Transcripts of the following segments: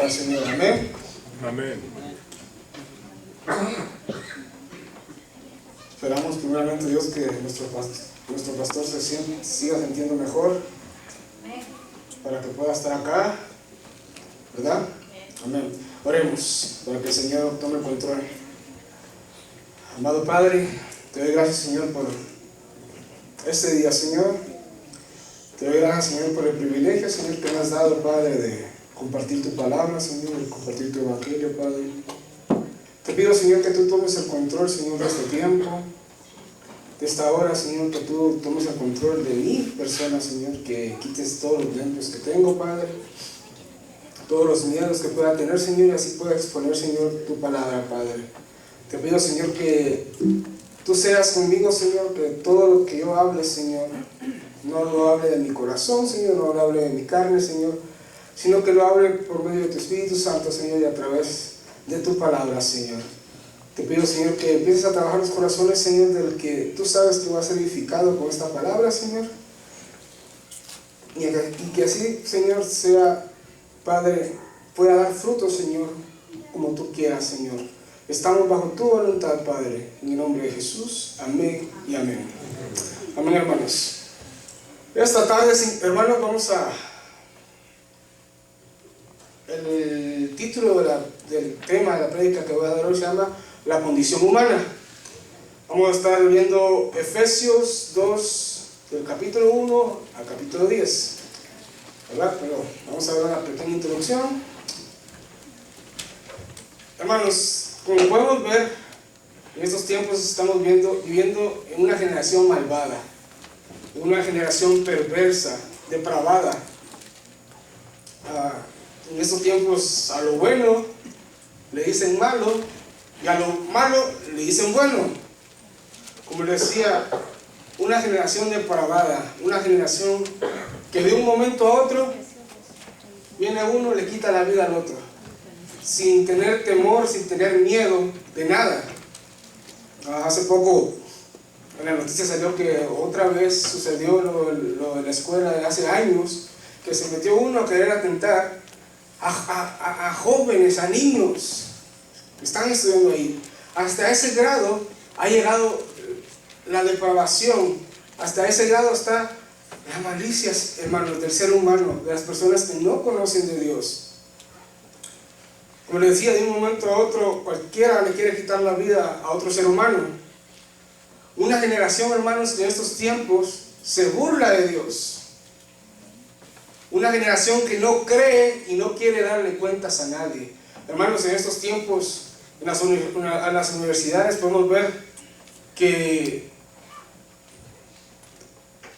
del Señor. Amén. Amén. Esperamos primeramente, Dios, que nuestro pastor siga sintiendo mejor para que pueda estar acá, ¿verdad? Amén. Oremos para que el Señor tome el control. Amado Padre, te doy gracias, Señor, por este día, Señor. Te doy gracias, Señor, por el privilegio, Señor, que me has dado, Padre, de compartir tu palabra, Señor, de compartir tu evangelio, Padre. Te pido, Señor, que tú tomes el control, Señor, de este tiempo, de esta hora, Señor, que tú tomes el control de mi persona, Señor, que quites todos los nervios que tengo, Padre, todos los miedos que pueda tener, Señor, y así pueda exponer, Señor, tu palabra, Padre. Te pido, Señor, que tú seas conmigo, Señor, que todo lo que yo hable, Señor, no lo hable de mi corazón, Señor, no lo hable de mi carne, Señor, sino que lo hable por medio de tu Espíritu Santo, Señor, y a través de tu palabra, Señor. Te pido, Señor, que empieces a trabajar los corazones, Señor, del que tú sabes que va a ser edificado con esta palabra, Señor. Y que así, Señor, sea, Padre, pueda dar fruto, Señor, como tú quieras, Señor. Estamos bajo tu voluntad, Padre, en el nombre de Jesús. Amén y amén. Amén, hermanos. Esta tarde, hermanos, vamos a... El título del tema de la prédica que voy a dar hoy se llama La condición humana. Vamos a estar viendo Efesios 2, del capítulo 1 al capítulo 10, ¿verdad? Pero vamos a ver una pequeña introducción. Hermanos, como podemos ver, en estos tiempos estamos viviendo en una generación malvada, en una generación perversa, depravada. En estos tiempos a lo bueno le dicen malo y a lo malo le dicen bueno. Como les decía, una generación depravada, una generación que de un momento a otro viene uno y le quita la vida al otro, sin tener temor, sin tener miedo de nada. Hace poco en la noticia salió que otra vez sucedió lo de la escuela de hace años, que se metió uno a querer atentar a jóvenes, a niños que están estudiando ahí. Hasta ese grado ha llegado la depravación, hasta ese grado está la malicia, hermanos, del ser humano, de las personas que no conocen de Dios. Como les decía, de un momento a otro cualquiera le quiere quitar la vida a otro ser humano. Una generación, hermanos, que en estos tiempos se burla de Dios. Una generación que no cree y no quiere darle cuentas a nadie. Hermanos, en estos tiempos, en las universidades podemos ver que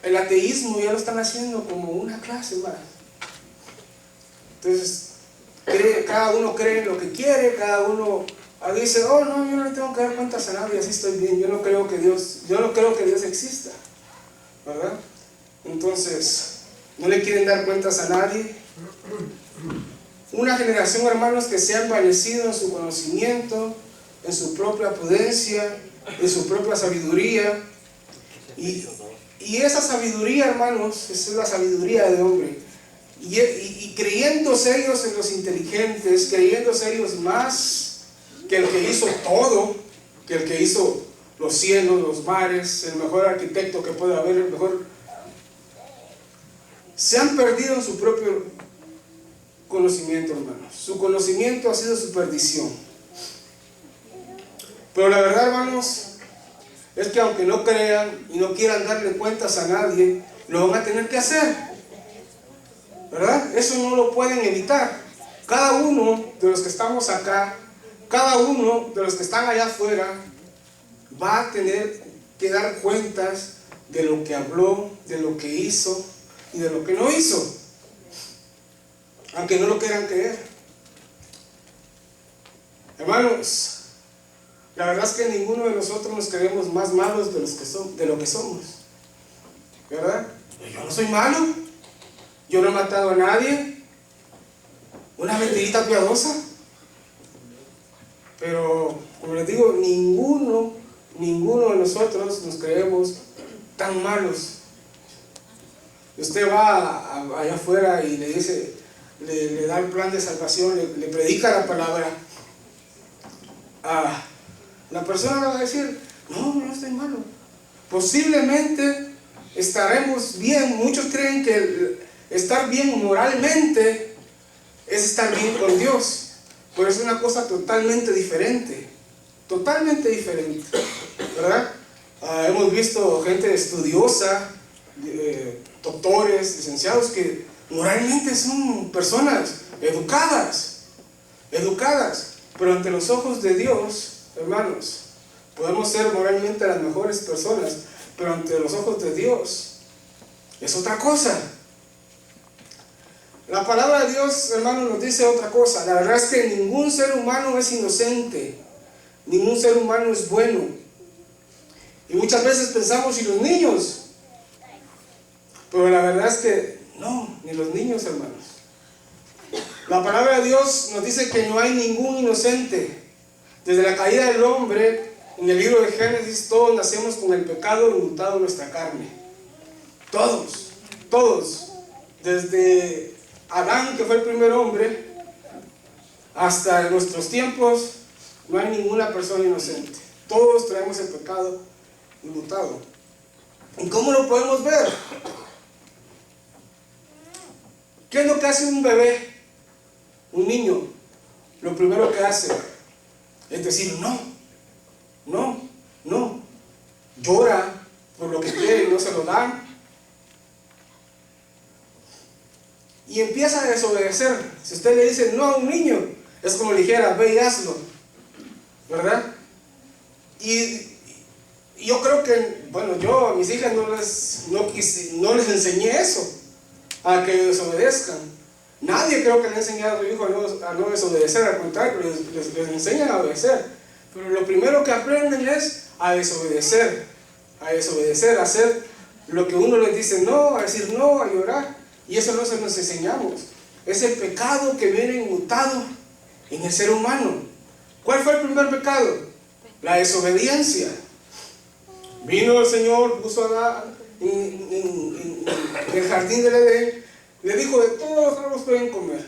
el ateísmo ya lo están haciendo como una clase más. Entonces, cada uno cree en lo que quiere, cada uno dice, oh no, yo no le tengo que dar cuentas a nadie, así estoy bien, yo no creo que Dios exista, ¿verdad? Entonces, no le quieren dar cuentas a nadie. Una generación, hermanos, que se ha envanecido en su conocimiento, en su propia prudencia, en su propia sabiduría. Y esa sabiduría, hermanos, esa es la sabiduría de hombre. Y creyéndose ellos en los inteligentes, creyéndose ellos más que el que hizo todo, que el que hizo los cielos, los mares, el mejor arquitecto que puede haber, el mejor, se han perdido en su propio conocimiento, hermanos. Su conocimiento ha sido su perdición. Pero la verdad, hermanos, es que aunque no crean y no quieran darle cuentas a nadie, lo van a tener que hacer, ¿verdad? Eso no lo pueden evitar. Cada uno de los que estamos acá, cada uno de los que están allá afuera, va a tener que dar cuentas de lo que habló, de lo que hizo y de lo que no hizo, aunque no lo quieran creer. Hermanos, la verdad es que ninguno de nosotros nos creemos más malos de lo que somos, ¿verdad? Yo no soy malo, yo no he matado a nadie, una mentirita piadosa. Pero, como les digo, ninguno de nosotros nos creemos tan malos. Usted va allá afuera y le dice le da el plan de salvación, le predica la palabra, la persona va a decir, no estoy malo. Posiblemente estaremos bien. Muchos creen que estar bien moralmente es estar bien con Dios, pero es una cosa totalmente diferente, ¿verdad? Hemos visto gente estudiosa, doctores, licenciados, que moralmente son personas educadas, pero ante los ojos de Dios, hermanos, podemos ser moralmente las mejores personas, pero ante los ojos de Dios es otra cosa. La palabra de Dios, hermanos, nos dice otra cosa. La verdad es que ningún ser humano es inocente, ningún ser humano es bueno. Y muchas veces pensamos, ¿y los niños? Pero la verdad es que no, ni los niños, hermanos. La palabra de Dios nos dice que no hay ningún inocente. Desde la caída del hombre, en el libro de Génesis, todos nacemos con el pecado inmutado en nuestra carne. Todos. Desde Adán, que fue el primer hombre, hasta nuestros tiempos, no hay ninguna persona inocente. Todos traemos el pecado inmutado. ¿Y cómo lo podemos ver? ¿Qué es lo que hace un bebé? Un niño, lo primero que hace es decir no, llora por lo que quiere y no se lo dan, y empieza a desobedecer. Si usted le dice no a un niño, es como le dijera, ve y hazlo, ¿verdad? Y yo creo que, bueno, yo a mis hijas no les enseñé eso, a que desobedezcan. Nadie creo que le ha enseñado a su hijo a no desobedecer, al contrario, les enseñan a obedecer. Pero lo primero que aprenden es a desobedecer, a hacer lo que uno les dice no, a decir no, a llorar. Y eso no se nos enseñamos. Es el pecado que viene inmutado en el ser humano. ¿Cuál fue el primer pecado? La desobediencia. Vino el Señor, puso a Adán en el jardín del Edén. Le dijo, de todos los árboles pueden comer.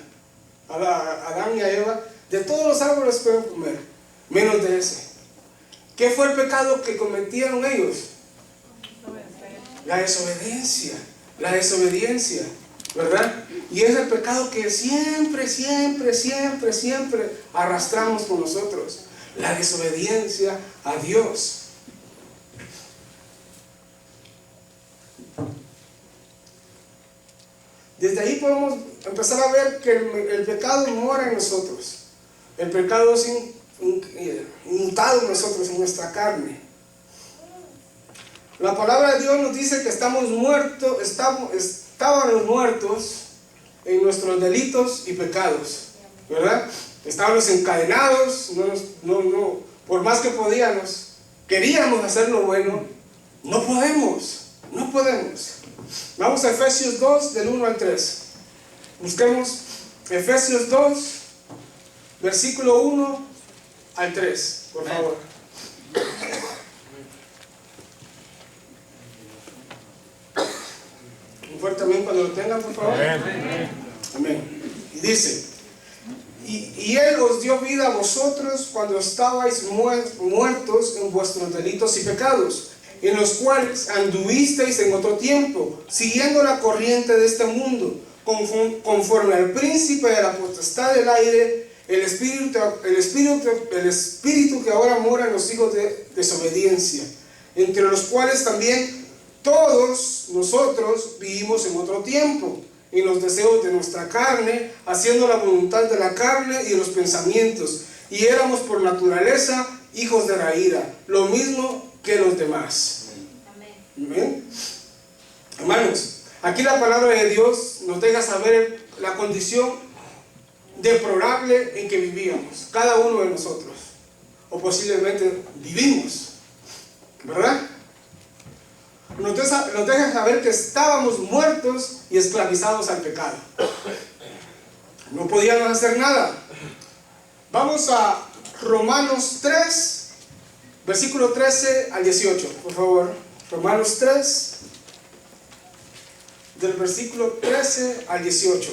A Adán y a Eva, de todos los árboles pueden comer, menos de ese. ¿Qué fue el pecado que cometieron ellos? La desobediencia, ¿verdad? Y es el pecado que siempre arrastramos con nosotros. La desobediencia a Dios. Desde ahí podemos empezar a ver que el pecado mora en nosotros. El pecado es inmutado en nosotros, en nuestra carne. La palabra de Dios nos dice que estábamos muertos en nuestros delitos y pecados, ¿verdad? Estábamos encadenados, por más que queríamos hacer lo bueno, no podemos. Vamos a Efesios 2, del 1 al 3. Busquemos Efesios 2, versículo 1 al 3, por favor. Un fuerte amén cuando lo tengan, por favor. Amén. Y dice, y Él os dio vida a vosotros cuando estabais muertos en vuestros delitos y pecados, en los cuales anduvisteis en otro tiempo, siguiendo la corriente de este mundo, conforme al príncipe de la potestad del aire, el espíritu que ahora mora en los hijos de desobediencia, entre los cuales también todos nosotros vivimos en otro tiempo, en los deseos de nuestra carne, haciendo la voluntad de la carne y de los pensamientos, y éramos por naturaleza hijos de la ira, lo mismo que los demás. Amén. Hermanos, aquí la palabra de Dios nos deja saber la condición deplorable en que vivíamos, cada uno de nosotros, o posiblemente vivimos, ¿verdad? Nos deja saber que estábamos muertos y esclavizados al pecado. No podíamos hacer nada. Vamos a Romanos 3, versículo 13 al 18, por favor. Romanos 3, del versículo 13 al 18.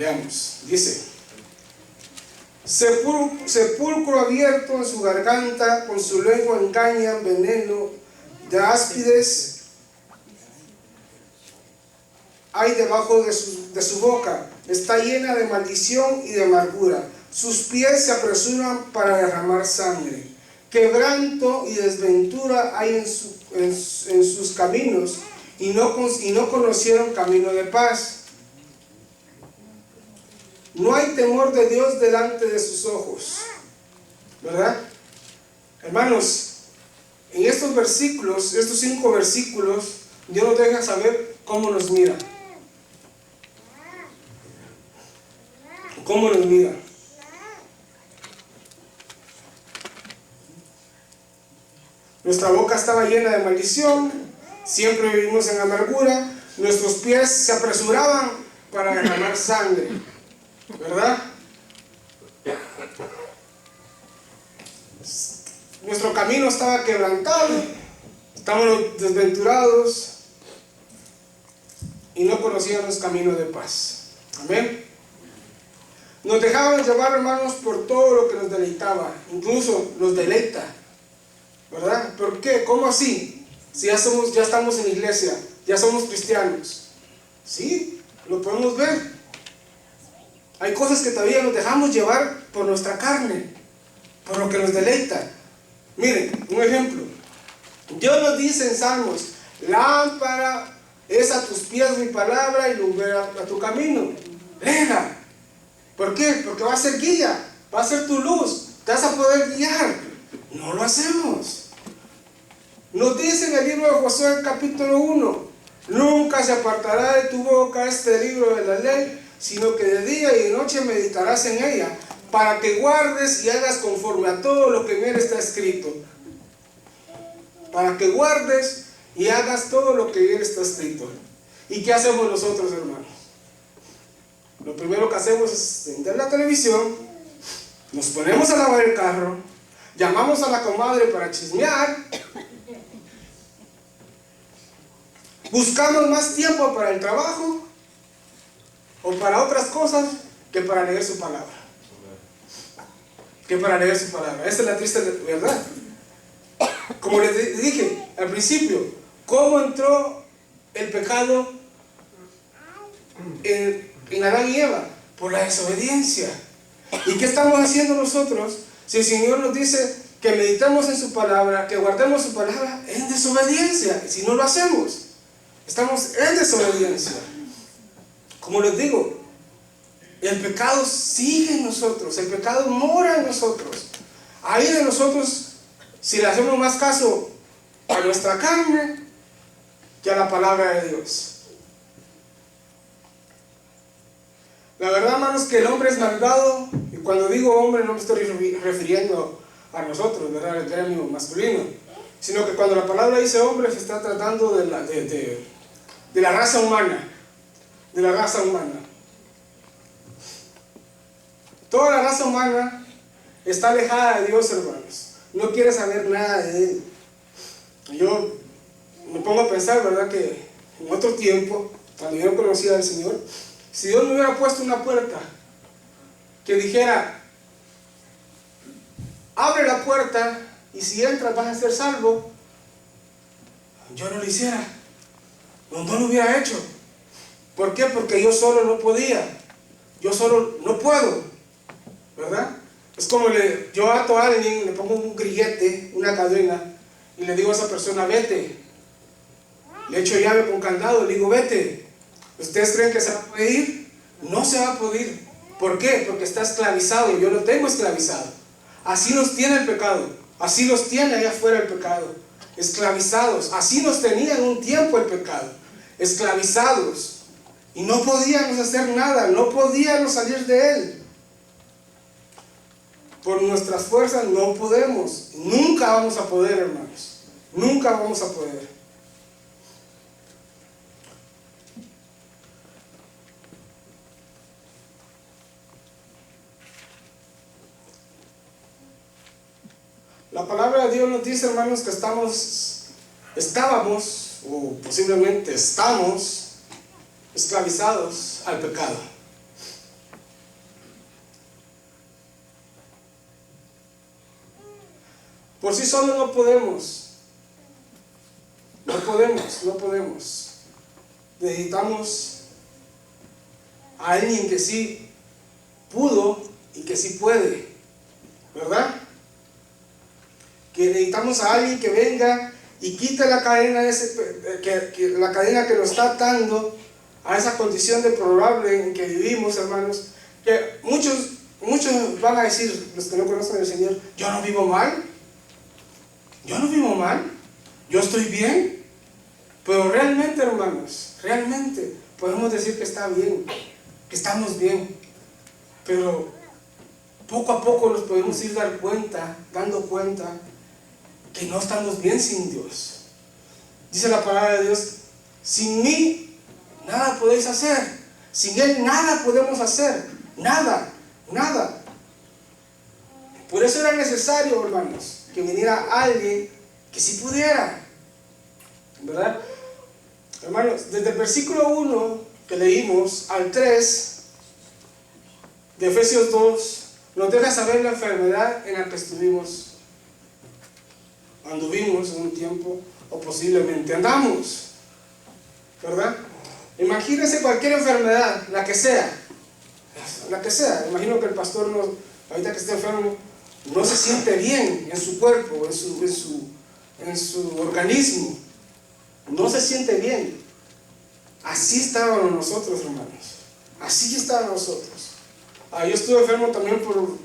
Leamos, dice: sepulcro abierto en su garganta, con su lengua engañan veneno de áspides hay debajo de su boca, está llena de maldición y de amargura. Sus pies se apresuran para derramar sangre. Quebranto y desventura hay en sus caminos, y no conocieron camino de paz. No hay temor de Dios delante de sus ojos, ¿verdad? Hermanos, en estos versículos, estos 5 versículos, Dios nos deja saber cómo nos mira. ¿Cómo nos mira? Nuestra boca estaba llena de maldición, siempre vivimos en amargura, nuestros pies se apresuraban para derramar sangre, ¿verdad? Nuestro camino estaba quebrantado, estábamos desventurados y no conocíamos camino de paz. Amén. Nos dejábamos llevar, hermanos, por todo lo que nos deleitaba, incluso nos deleita, ¿verdad? ¿Por qué? ¿Cómo así? Si ya estamos en la iglesia, ya somos cristianos. Sí, lo podemos ver. Hay cosas que todavía nos dejamos llevar por nuestra carne, por lo que nos deleita. Miren, un ejemplo. Dios nos dice en Salmos: lámpara es a tus pies mi palabra y lumbrera a tu camino. Léela. ¿Por qué? Porque va a ser guía, va a ser tu luz, te vas a poder guiar. No lo hacemos. Nos dice en el libro de Josué, capítulo 1: nunca se apartará de tu boca este libro de la ley, sino que de día y de noche meditarás en ella, para que guardes y hagas conforme a todo lo que en él está escrito. Para que guardes y hagas todo lo que en él está escrito. ¿Y qué hacemos nosotros, hermanos? Lo primero que hacemos es prender la televisión, nos ponemos a lavar el carro, llamamos a la comadre para chismear, buscamos más tiempo para el trabajo o para otras cosas que para leer su palabra. Esa es la triste verdad. Como les dije al principio, ¿cómo entró el pecado en Adán y Eva? Por la desobediencia. ¿Y qué estamos haciendo nosotros? Si el Señor nos dice que meditamos en su palabra, que guardemos su palabra, en desobediencia. Si no lo hacemos, estamos en desobediencia. Como les digo, el pecado sigue en nosotros, el pecado mora en nosotros. Ahí de nosotros, si le hacemos más caso a nuestra carne que a la palabra de Dios. La verdad, hermanos, que el hombre es malvado, y cuando digo hombre no me estoy refiriendo a nosotros, ¿verdad?, el gremio masculino, sino que cuando la palabra dice hombre se está tratando de la raza humana, de la raza humana. Toda la raza humana está alejada de Dios, hermanos, no quiere saber nada de Él. Yo me pongo a pensar, ¿verdad?, que en otro tiempo, cuando yo no conocía al Señor, si Dios me hubiera puesto una puerta que dijera: abre la puerta y si entras vas a ser salvo, yo no lo hiciera, no lo hubiera hecho. ¿Por qué? Porque yo solo no podía, yo solo no puedo, ¿verdad? Es como yo ato a alguien, le pongo un grillete, una cadena, y le digo a esa persona: vete. Le echo llave con candado, le digo: vete. ¿Ustedes creen que se va a poder ir? No se va a poder ir. ¿Por qué? Porque está esclavizado. Yo lo tengo esclavizado. Así nos tiene el pecado. Así los tiene allá afuera el pecado. Esclavizados. Así nos tenía en un tiempo el pecado. Esclavizados. Y no podíamos hacer nada. No podíamos salir de él. Por nuestras fuerzas no podemos. Nunca vamos a poder, hermanos. Nunca vamos a poder. La palabra de Dios nos dice, hermanos, que estábamos, o posiblemente estamos, esclavizados al pecado. Por sí solos no podemos. No podemos. Necesitamos a alguien que sí pudo y que sí puede, ¿verdad? Que necesitamos a alguien que venga y quite la cadena, la cadena que nos está atando a esa condición deplorable en que vivimos, hermanos. Que muchos van a decir, los que no conocen al Señor, yo no vivo mal, yo estoy bien. Pero realmente, hermanos, realmente podemos decir que está bien, que estamos bien. Pero poco a poco nos podemos ir dando cuenta que no estamos bien sin Dios. Dice la palabra de Dios, sin mí nada podéis hacer, sin Él nada podemos hacer, nada. Por eso era necesario, hermanos, que viniera alguien que sí pudiera, ¿verdad? Hermanos, desde el versículo 1 que leímos al 3 de Efesios 2, nos deja saber la enfermedad en la que anduvimos en un tiempo, o posiblemente andamos, ¿verdad? Imagínense cualquier enfermedad, la que sea. Imagino que el pastor, ahorita que está enfermo, no se siente bien en su cuerpo, en su organismo. No se siente bien. Así estábamos nosotros, hermanos. Así estábamos nosotros. Yo estuve enfermo también por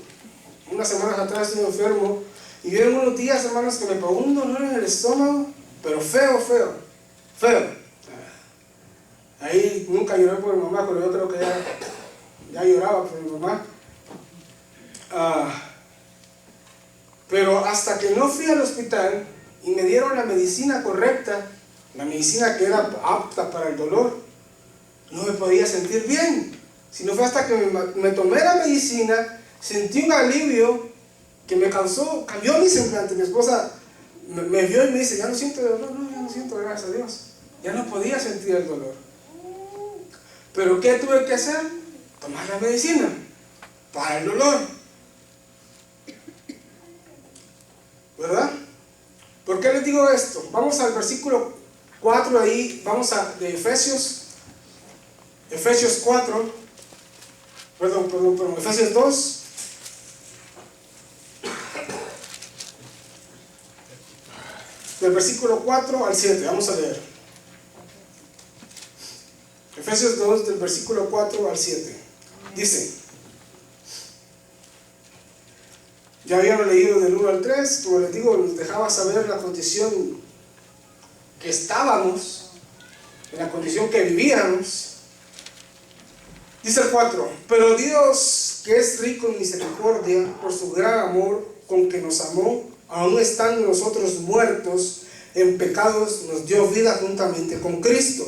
unas semanas atrás, estuve enfermo. Y vieron unos días, hermanos, que me pegó un dolor en el estómago, pero feo. Ahí nunca lloré por mi mamá, pero yo creo que ya lloraba por mi mamá. Pero hasta que no fui al hospital y me dieron la medicina correcta, la medicina que era apta para el dolor, no me podía sentir bien. Si no fue hasta que me tomé la medicina, sentí un alivio que cambió mi semblante. Mi esposa me vio y me dice, ya no siento dolor. No, ya no siento, gracias a Dios. Ya no podía sentir el dolor. Pero ¿qué tuve que hacer? Tomar la medicina para el dolor, ¿verdad? ¿Por qué les digo esto? Vamos al versículo 4 ahí, de Efesios 4, Efesios 2. Del versículo 4 al 7, vamos a leer. Efesios 2, del versículo 4 al 7. Dice, ya habíamos leído del 1 al 3, como les digo, nos dejaba saber la condición que estábamos, en la condición que vivíamos. Dice el 4, pero Dios, que es rico en misericordia, por su gran amor con que nos amó, aun estando nosotros muertos en pecados, nos dio vida juntamente con Cristo.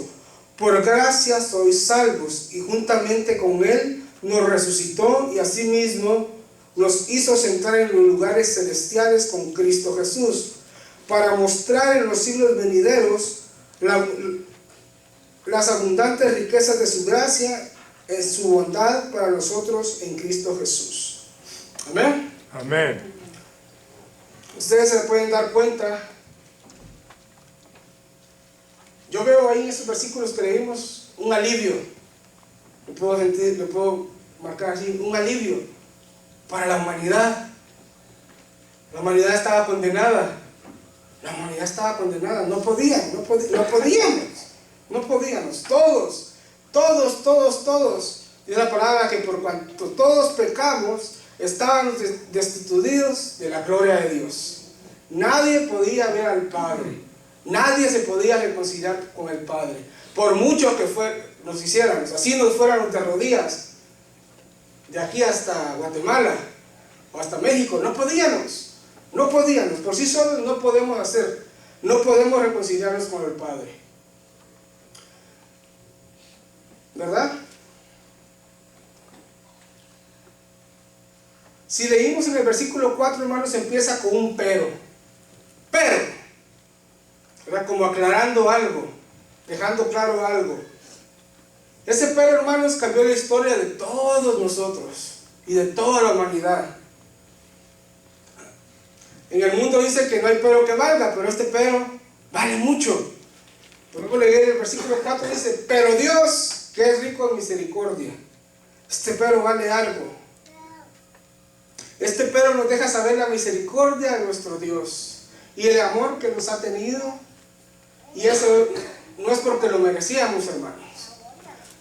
Por gracia sois salvos, y juntamente con Él nos resucitó y asimismo nos hizo sentar en los lugares celestiales con Cristo Jesús, para mostrar en los siglos venideros las abundantes riquezas de su gracia en su bondad para nosotros en Cristo Jesús. Amén. Amén. Ustedes se pueden dar cuenta. Yo veo ahí en esos versículos que leímos un alivio. Lo puedo marcar así, un alivio para la humanidad. La humanidad estaba condenada. No podíamos. Todos. Dice la palabra que por cuanto todos pecamos, estábamos destituidos de la gloria de Dios. Nadie podía ver al Padre. Nadie se podía reconciliar con el Padre. Por mucho que nos hiciéramos, así nos fuéramos de rodillas, de aquí hasta Guatemala o hasta México, no podíamos, por sí solos no podemos reconciliarnos con el Padre, ¿verdad? Si leímos en el versículo 4, hermanos, empieza con un pero, ¿verdad? Como aclarando algo, dejando claro algo. Ese pero, hermanos, cambió la historia de todos nosotros y de toda la humanidad. En el mundo dice que no hay pero que valga, pero este pero vale mucho. Por ejemplo, leí el versículo 4, dice, pero Dios, que es rico en misericordia. Este pero vale algo. Este pero nos deja saber la misericordia de nuestro Dios y el amor que nos ha tenido. Y eso no es porque lo merecíamos, hermanos.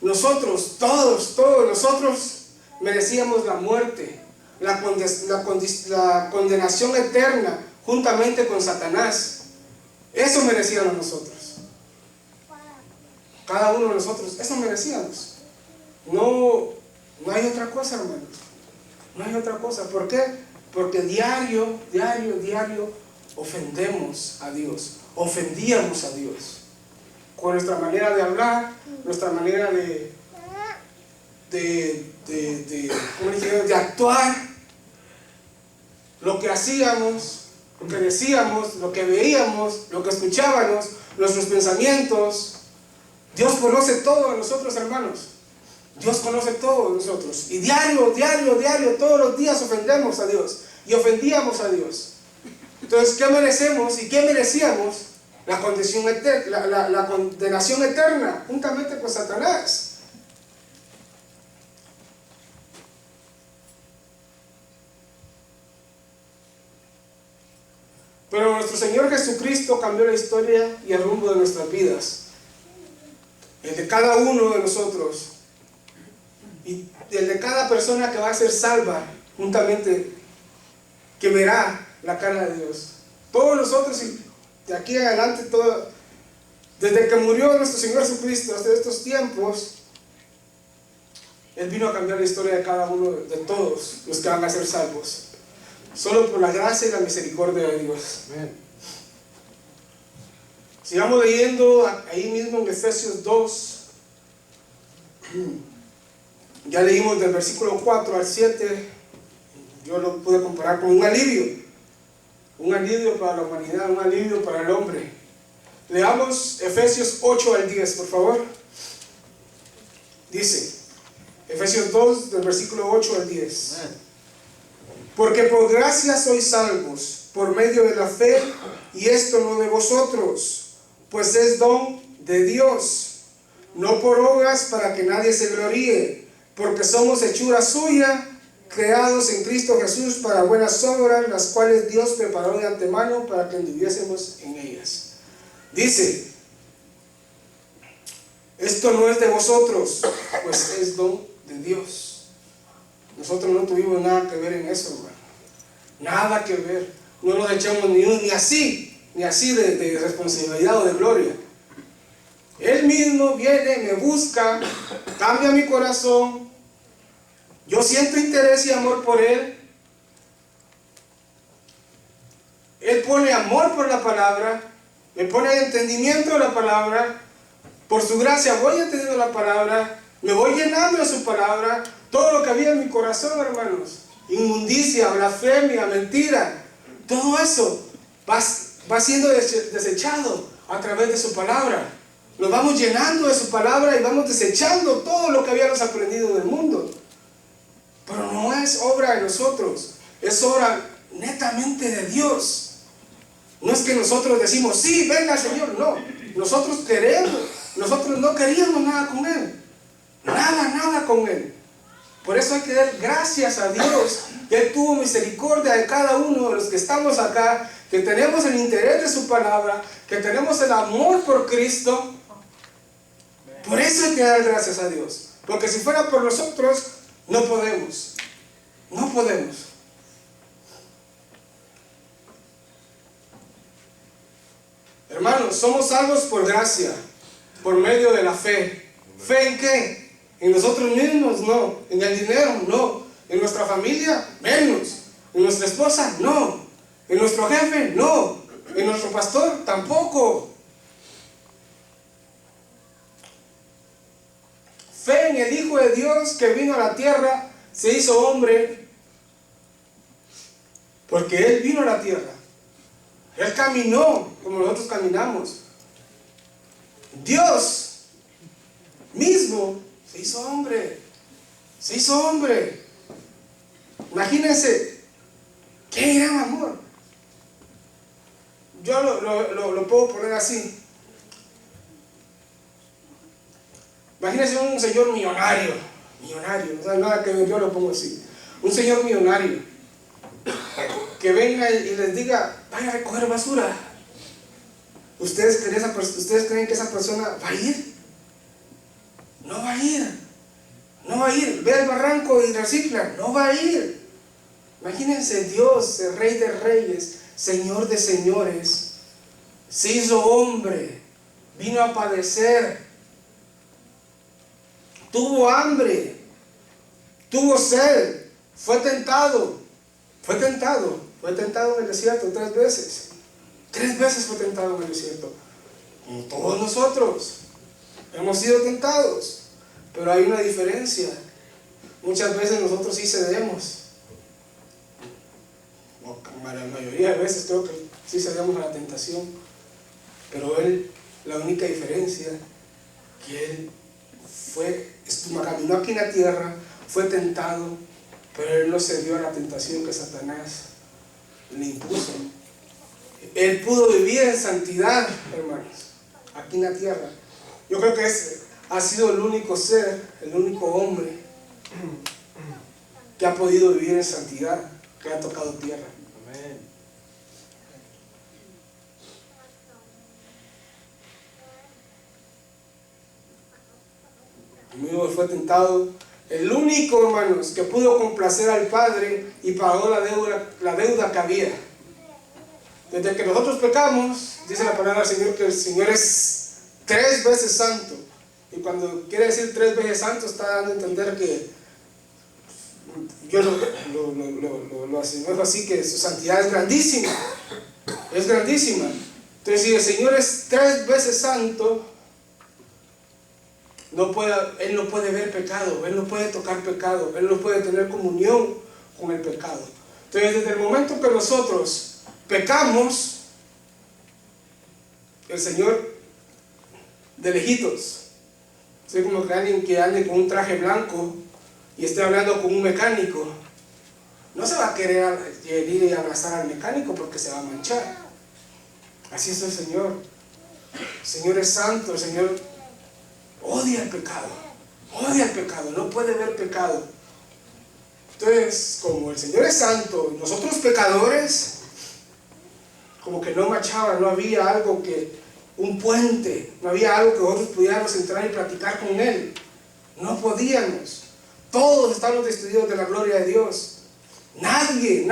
Nosotros, todos nosotros merecíamos la muerte, la condenación eterna juntamente con Satanás. Eso merecíamos nosotros. Cada uno de nosotros, eso merecíamos. No hay otra cosa, hermanos. No hay otra cosa. ¿Por qué? Porque diario ofendemos a Dios. Ofendíamos a Dios. Con nuestra manera de hablar, nuestra manera de actuar, lo que hacíamos, lo que decíamos, lo que veíamos, lo que escuchábamos, nuestros pensamientos. Dios conoce todo de nosotros, hermanos. Dios conoce todo de nosotros. Y diario, todos los días ofendemos a Dios. Y ofendíamos a Dios. Entonces, ¿qué merecemos y qué merecíamos? La condenación eterna, juntamente con Satanás. Pero nuestro Señor Jesucristo cambió la historia y el rumbo de nuestras vidas. El de cada uno de nosotros. Y el de cada persona que va a ser salva, juntamente, que verá la cara de Dios. Todos nosotros, y de aquí en adelante, desde que murió nuestro Señor Jesucristo hasta estos tiempos, Él vino a cambiar la historia de cada uno, de todos los que van a ser salvos. Solo por la gracia y la misericordia de Dios. Amén. Sigamos leyendo ahí mismo en Efesios 2. Ya leímos del versículo 4 al 7. Yo lo pude comparar con un alivio. Un alivio para la humanidad, un alivio para el hombre. Leamos Efesios 8 al 10, por favor. Dice, Efesios 2, del versículo 8 al 10. Porque por gracia sois salvos, por medio de la fe, y esto no de vosotros, pues es don de Dios, no por obras para que nadie se gloríe, porque somos hechura suya, creados en Cristo Jesús para buenas obras, las cuales Dios preparó de antemano para que anduviésemos en ellas. Dice, esto no es de vosotros, pues es don de Dios. Nosotros no tuvimos nada que ver en eso, hermano. Nada que ver. No nos echamos ni así de responsabilidad o de gloria. Él mismo viene, me busca, cambia mi corazón. Yo siento interés y amor por Él. Él pone amor por la palabra, me pone entendimiento de la palabra. Por su gracia voy entendiendo la palabra, me voy llenando de su palabra. Todo lo que había en mi corazón, hermanos, inmundicia, blasfemia, mentira, todo eso va siendo desechado a través de su palabra. Nos vamos llenando de su palabra y vamos desechando todo lo que habíamos aprendido del mundo. Pero no es obra de nosotros, es obra netamente de Dios. No es que nosotros decimos, sí, venga Señor, no. Nosotros no queríamos nada con Él. Nada con Él. Por eso hay que dar gracias a Dios, que Él tuvo misericordia de cada uno de los que estamos acá, que tenemos el interés de su palabra, que tenemos el amor por Cristo. Por eso hay que dar gracias a Dios. Porque si fuera por nosotros, no podemos. No podemos. Hermanos, somos salvos por gracia, por medio de la fe. ¿Fe en qué? En nosotros mismos, no. En el dinero, no. En nuestra familia, menos. En nuestra esposa, no. En nuestro jefe, no. En nuestro pastor, tampoco. Fe en el Hijo de Dios que vino a la tierra, se hizo hombre, porque Él vino a la tierra. Él caminó como nosotros caminamos. Dios mismo se hizo hombre. Se hizo hombre. Imagínense, qué gran amor. yo lo puedo poner así. Imagínense un señor millonario, no sabe nada que ver, yo lo pongo así. Un señor millonario que venga y les diga, vaya a recoger basura. ¿Ustedes creen que esa persona va a ir? No va a ir. No va a ir. Ve al barranco y recicla. No va a ir. Imagínense, Dios, el Rey de Reyes, Señor de Señores, se hizo hombre, vino a padecer, tuvo hambre, tuvo sed, fue tentado en el desierto 3 veces. 3 veces fue tentado en el desierto. Como todos nosotros hemos sido tentados, pero hay una diferencia. Muchas veces nosotros sí cedemos. La mayoría de veces creo que sí cedemos a la tentación. Pero Él, la única diferencia, que Él caminó aquí en la tierra, fue tentado, pero Él no cedió a la tentación que Satanás le impuso. Él pudo vivir en santidad, hermanos, aquí en la tierra. Yo creo que ha sido el único ser, el único hombre que ha podido vivir en santidad, que ha tocado tierra. Amén. Conmigo fue tentado, el único, hermanos, que pudo complacer al Padre y pagó la deuda que había. Desde que nosotros pecamos, dice la palabra del Señor que el Señor es 3 veces santo. Y cuando quiere decir 3 veces santo, está dando a entender que yo lo asemejo así, que su santidad es grandísima. Es grandísima. Entonces, si el Señor es 3 veces santo, Él no puede ver pecado, Él no puede tocar pecado, Él no puede tener comunión con el pecado. Entonces, desde el momento que nosotros pecamos, el Señor de lejitos, es como que alguien que ande con un traje blanco y esté hablando con un mecánico, no se va a querer ir y abrazar al mecánico porque se va a manchar. Así es el Señor. El Señor es santo, el Señor odia el pecado, no puede ver pecado. Entonces, como el Señor es santo, nosotros pecadores, como que no machaba, no había algo un puente, no había algo que nosotros pudiéramos entrar y platicar con Él. No podíamos. Todos estamos destituidos de la gloria de Dios. Nadie,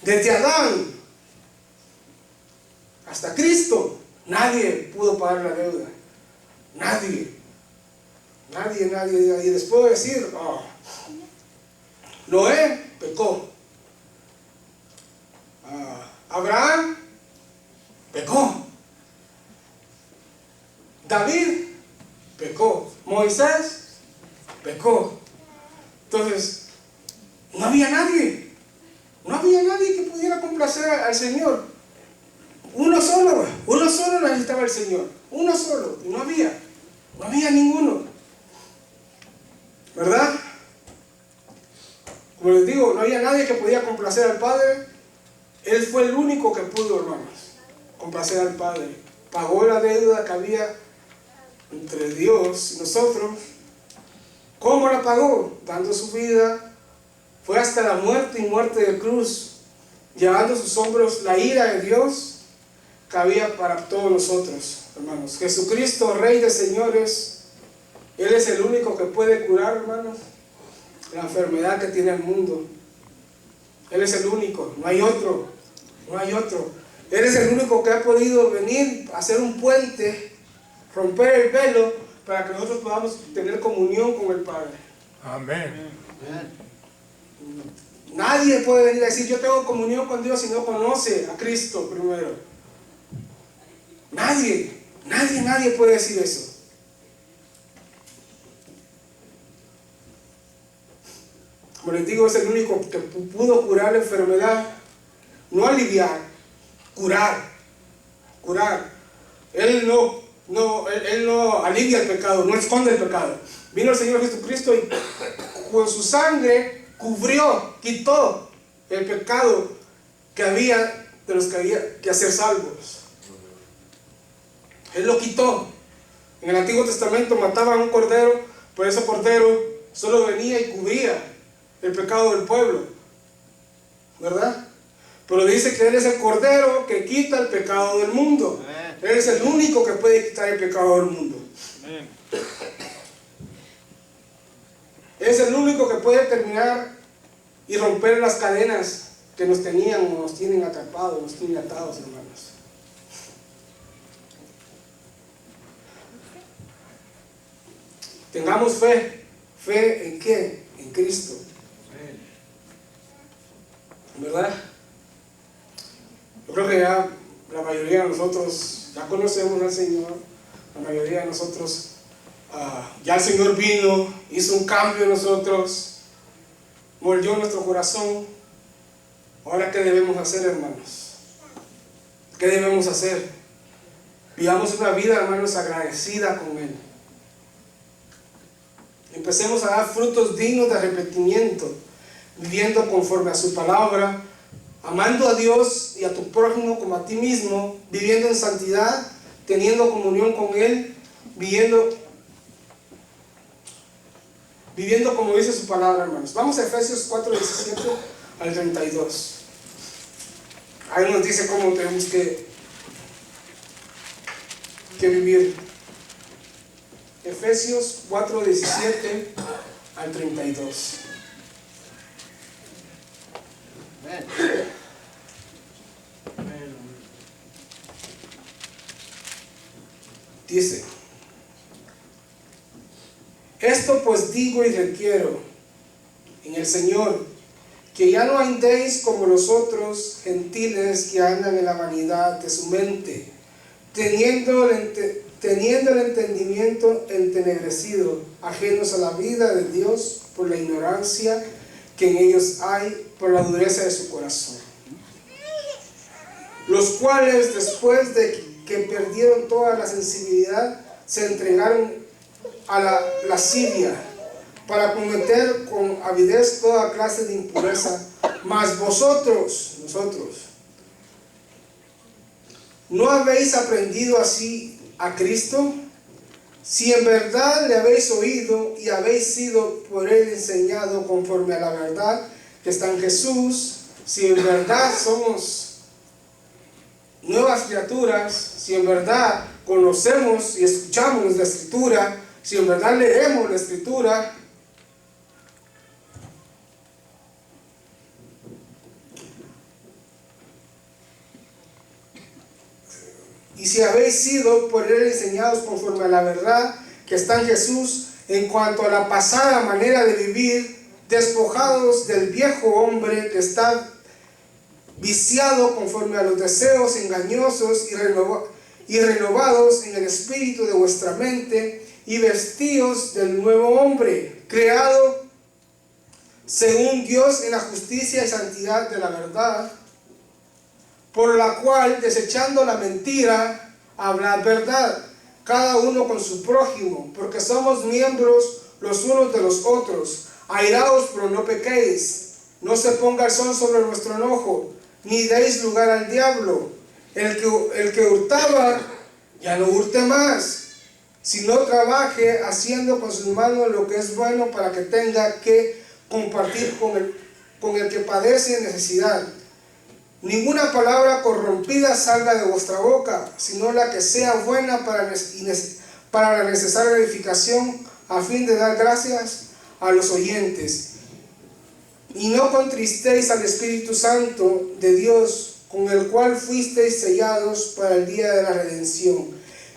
desde Adán hasta Cristo, nadie pudo pagar la deuda. Nadie. Y les puedo decir, Noé pecó. Abraham pecó. David pecó. Moisés pecó. Entonces, no había nadie que pudiera complacer al Señor. Uno solo necesitaba el Señor. Uno solo. Y no había ninguno. ¿Verdad? Como les digo, no había nadie que podía complacer al Padre. Él fue el único que pudo, hermanos, complacer al Padre. Pagó la deuda que había entre Dios y nosotros. ¿Cómo la pagó? Dando su vida. Fue hasta la muerte y muerte de cruz, llevando a sus hombros la ira de Dios que había para todos nosotros, hermanos. Jesucristo, Rey de Señores, Él es el único que puede curar, hermanos, la enfermedad que tiene el mundo. Él es el único, no hay otro. Él es el único que ha podido venir a hacer un puente, romper el velo, para que nosotros podamos tener comunión con el Padre. Amén. Nadie puede venir a decir, yo tengo comunión con Dios, si no conoce a Cristo primero. Nadie puede decir eso. Como les digo, es el único que pudo curar la enfermedad. No aliviar, curar. Él no alivia el pecado, no esconde el pecado. Vino el Señor Jesucristo y con su sangre quitó el pecado que había de los que había que hacer salvos. Él lo quitó. En el Antiguo Testamento mataban a un cordero, pero ese cordero solo venía y cubría el pecado del pueblo, ¿verdad? Pero dice que Él es el cordero que quita el pecado del mundo. Él es el único que puede quitar el pecado del mundo. Es el único que puede terminar y romper las cadenas que nos tenían o nos tienen atrapados, nos tienen atados, hermanos. Tengamos fe. ¿Fe en qué? En Cristo. ¿Verdad? Yo creo que ya la mayoría de nosotros ya conocemos al Señor. La mayoría de nosotros ya el Señor vino, hizo un cambio en nosotros, moldeó nuestro corazón. Ahora, ¿qué debemos hacer, hermanos? ¿Qué debemos hacer? Vivamos una vida, hermanos, agradecida con Él. Empecemos a dar frutos dignos de arrepentimiento, viviendo conforme a su palabra, amando a Dios y a tu prójimo como a ti mismo, viviendo en santidad, teniendo comunión con Él, viviendo como dice su palabra, hermanos. Vamos a Efesios 4:17 al 32. Ahí nos dice cómo tenemos que vivir. Efesios 4:17 al 32. Dice: esto pues digo y requiero en el Señor, que ya no andéis como los otros gentiles que andan en la vanidad de su mente, teniendo el entendimiento entenebrecido, ajenos a la vida de Dios por la ignorancia que en ellos hay, por la dureza de su corazón, los cuales después de que perdieron toda la sensibilidad se entregaron a la lascivia para cometer con avidez toda clase de impureza. Mas nosotros, ¿no habéis aprendido así a Cristo? Si en verdad le habéis oído y habéis sido por Él enseñado conforme a la verdad que está en Jesús, si en verdad somos nuevas criaturas, si en verdad conocemos y escuchamos la Escritura, si en verdad leemos la Escritura, y si habéis sido por Él enseñados conforme a la verdad que está en Jesús, en cuanto a la pasada manera de vivir, despojados del viejo hombre que está viciado conforme a los deseos engañosos y renovados en el espíritu de vuestra mente, y vestidos del nuevo hombre, creado según Dios en la justicia y santidad de la verdad, por la cual, desechando la mentira, hablad verdad, cada uno con su prójimo, porque somos miembros los unos de los otros. Airaos, pero no pequéis. No se ponga el sol sobre vuestro enojo, ni deis lugar al diablo. El que hurtaba, ya no hurte más, sino trabaje haciendo con sus manos lo que es bueno, para que tenga que compartir con el que padece necesidad. Ninguna palabra corrompida salga de vuestra boca, sino la que sea buena para la necesaria edificación, a fin de dar gracias a los oyentes. Y no contristéis al Espíritu Santo de Dios, con el cual fuisteis sellados para el día de la redención.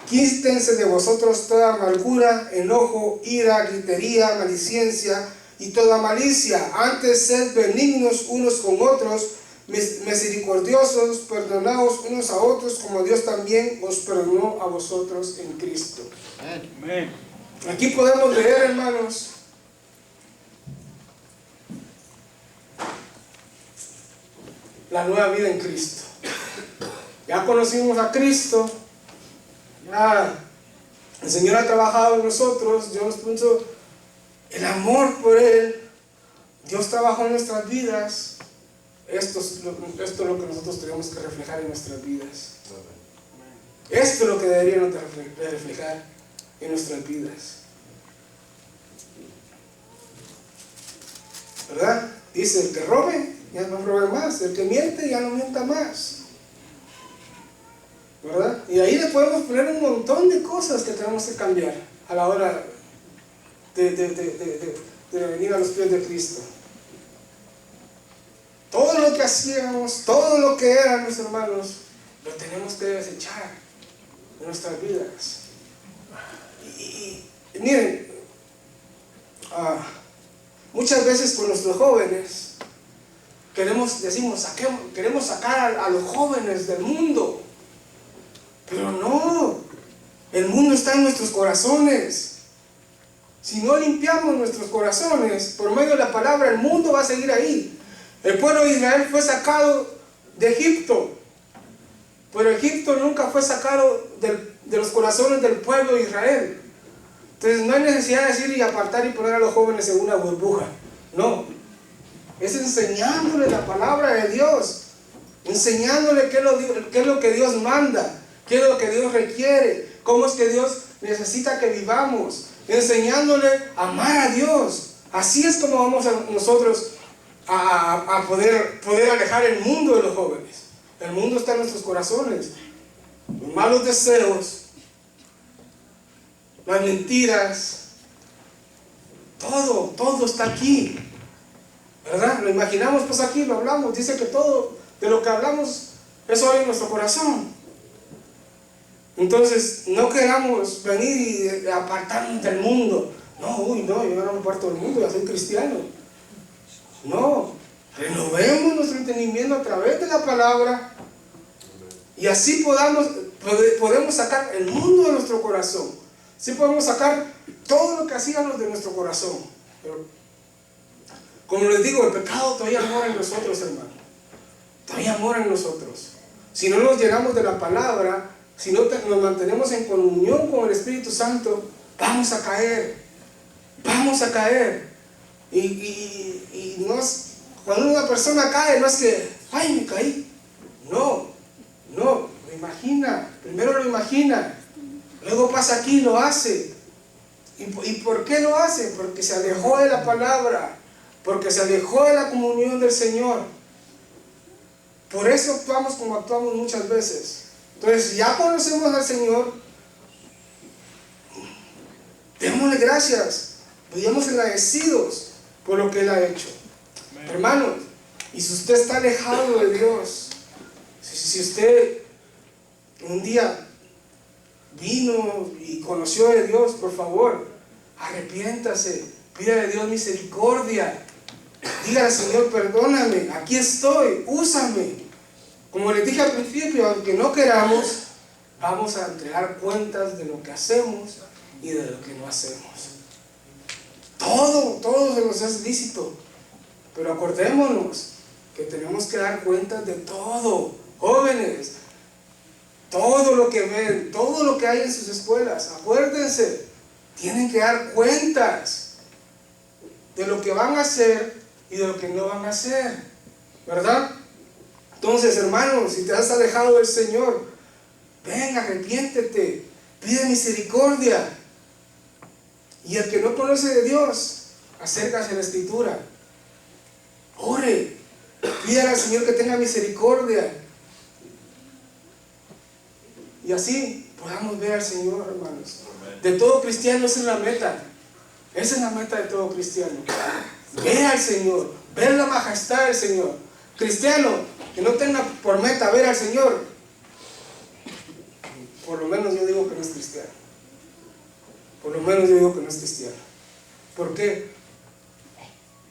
Quítense de vosotros toda amargura, enojo, ira, gritería, maledicencia y toda malicia. Antes sed benignos unos con otros, misericordiosos, perdonaos unos a otros, como Dios también os perdonó a vosotros en Cristo. Amén. Aquí podemos leer, hermanos, la nueva vida en Cristo. Ya conocimos a Cristo, ya el Señor ha trabajado en nosotros, Dios nos puso el amor por Él, Dios trabajó en nuestras vidas, esto es lo que nosotros tenemos que reflejar en nuestras vidas. Esto es lo que deberíamos de reflejar en nuestras vidas. ¿Verdad? Dice, el que robe, ya no robe más. El que miente, ya no mienta más. ¿Verdad? Y ahí le podemos poner un montón de cosas que tenemos que cambiar a la hora de venir a los pies de Cristo. Todo lo que hacíamos, todo lo que eran mis hermanos, lo tenemos que desechar de nuestras vidas. Y miren, muchas veces con nuestros jóvenes queremos sacar a los jóvenes del mundo, pero no, el mundo está en nuestros corazones. Si no limpiamos nuestros corazones por medio de la palabra, el mundo va a seguir ahí. El pueblo de Israel fue sacado de Egipto, pero Egipto nunca fue sacado de los corazones del pueblo de Israel. Entonces no hay necesidad de decir y apartar y poner a los jóvenes en una burbuja. No, es enseñándole la palabra de Dios, enseñándole qué es lo que Dios manda, qué es lo que Dios requiere, cómo es que Dios necesita que vivamos, enseñándole a amar a Dios. Así es como vamos nosotros a poder alejar el mundo de los jóvenes. El mundo está en nuestros corazones. Los malos deseos, las mentiras, todo está aquí, ¿verdad? Lo imaginamos, pues aquí lo hablamos. Dice que todo de lo que hablamos es hoy en nuestro corazón. Entonces no queramos venir y apartarnos del mundo. No, yo no me aparto del mundo, ya soy cristiano. No, renovemos nuestro entendimiento a través de la palabra y así podemos sacar el mundo de nuestro corazón. Así podemos sacar todo lo que hacíamos de nuestro corazón. Pero, como les digo, el pecado todavía mora en nosotros, hermano. Todavía mora en nosotros. Si no nos llenamos de la palabra, si no nos mantenemos en comunión con el Espíritu Santo, vamos a caer. Vamos a caer. Y no es, cuando una persona cae, no es que, ¡ay, me caí! No, lo imagina. Primero lo imagina. Luego pasa aquí y lo hace. ¿Y por qué lo hace? Porque se alejó de la palabra. Porque se alejó de la comunión del Señor. Por eso actuamos como actuamos muchas veces. Entonces, ya conocemos al Señor, démosle gracias, vayamos agradecidos por lo que Él ha hecho. Amén. Hermanos, y si usted está alejado de Dios, si usted un día vino y conoció de Dios, por favor, arrepiéntase, pídale a Dios misericordia, dígale al Señor, perdóname, aquí estoy, úsame. Como les dije al principio, aunque no queramos, vamos a entregar cuentas de lo que hacemos y de lo que no hacemos. Todo se nos es lícito, pero acordémonos que tenemos que dar cuentas de todo. Jóvenes, todo lo que ven, todo lo que hay en sus escuelas, acuérdense, tienen que dar cuentas de lo que van a hacer y de lo que no van a hacer, ¿verdad? Entonces, hermanos, si te has alejado del Señor, ven, arrepiéntete, pide misericordia. Y el que no conoce de Dios, acércase a la Escritura, ore, pídale al Señor que tenga misericordia. Y así podamos ver al Señor, hermanos. De todo cristiano, esa es la meta. Esa es la meta de todo cristiano. Ver al Señor, ver la majestad del Señor. Cristiano que no tenga por meta ver al Señor, por lo menos yo digo que no es cristiano. Por lo menos yo digo que no es cristiano. ¿Por qué?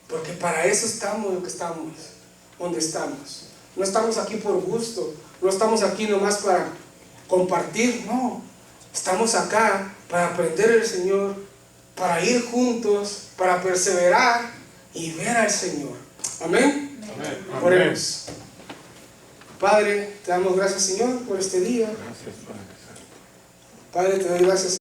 Porque para eso estamos lo que estamos, donde estamos. No estamos aquí por gusto, no estamos aquí nomás para compartir, no. Estamos acá para aprender del Señor, para ir juntos, para perseverar y ver al Señor. Amén. Amén. Oremos. Padre, te damos gracias, Señor, por este día. Padre, te doy gracias.